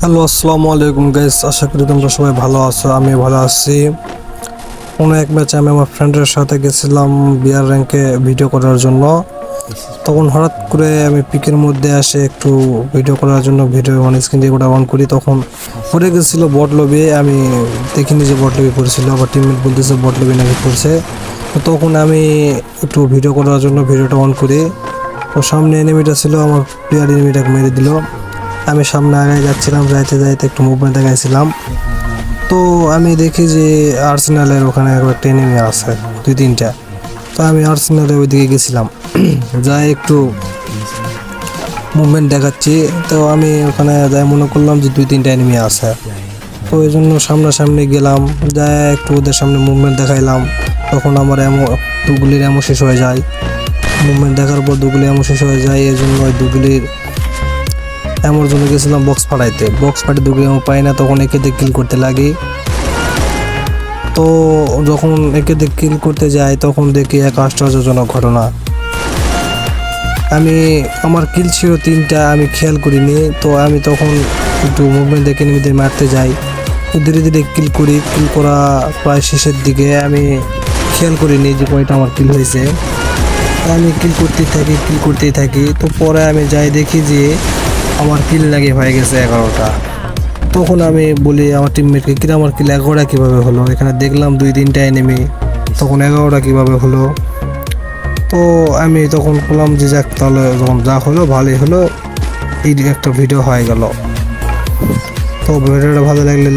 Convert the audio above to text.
Hello, আসসালামু আলাইকুম guys. আশা করি তোমরা সবাই ভালো আছো। আমি ভালো আছি। কোনো এক ম্যাচে আমি আমার ফ্রেন্ডের সাথে গেছিলাম বিয়ার র্যাঙ্কে ভিডিও করার জন্য। তখন হঠাৎ করে আমি পিকের মধ্যে আসে একটু ভিডিও করার জন্য ভিডিও স্ক্রিন দিয়ে ওটা অন করি, তখন পড়ে গেছিলো বট লবি। আমি দেখিনি যে বট লবি পড়েছিল, আবার টিমমেট বলতেছে বট লবি নাকি পড়ছে। তো তখন আমি একটু ভিডিও করার জন্য ভিডিওটা অন করি। তো সামনে এনিমিটা ছিল, আমার প্লেয়ার এনিমিটাকে মেরে দিল। আমি সামনে আগায় যাচ্ছিলাম, যাইতে যাইতে একটু মুভমেন্ট দেখাইছিলাম। তো আমি দেখি যে আর্সেনালের ওখানে একটা এনিমি আছে, দুই তিনটা। তো আমি আর্সেনালের ওইদিকে গেছিলাম, যাই একটু মুভমেন্ট দেখাচ্ছি। তো আমি ওখানে যাই মনে করলাম যে দুই তিনটা এনিমি আছে। তো এই জন্য সামনাসামনি গেলাম, যাই একটু ওদের সামনে মুভমেন্ট দেখাইলাম। তখন আমার দুগুলির এমন শেষ হয়ে যায়। মুভমেন্ট দেখার পর দুগুলি এমন শেষ হয়ে যায়, এই জন্য ওই দুগুলির এমন জন্য গেছিলাম বক্স ফাটাইতে। বক্স ফাটে দুগুলি এমন পাই না, তখন একে দিয়ে কিল করতে লাগি। তো যখন একে দিয়ে কিল করতে যাই তখন দেখি এক আশ্চর্যজনক ঘটনা। আমার কিল ছিল তিনটা, আমি খেয়াল করিনি। তো আমি তখন একটু মুভমেন্ট দেখে নিমিদের মারতে যাই। তো ধীরে ধীরে কিল করি। কিল করা প্রায় শেষের দিকে আমি খেয়াল করিনি যে কয়টা আমার কিল হয়েছে। আমি কিল করতেই থাকি। তো পরে আমি যাই দেখি যে আমার কিল নাকি হয়ে গেছে 11টা। তখন আমি বলি আমার টিমমেটকে, কিনা আমার কিল 11টা কীভাবে হলো? এখানে দেখলাম দুই তিনটা এনিমি, তখন 11টা কীভাবে হলো? তো আমি তখন বললাম যে যাক, তাহলে যখন যা হলো ভালোই হলো, এই একটা ভিডিও হয়ে গেল। তো ভিডিওটা ভালো লাগলে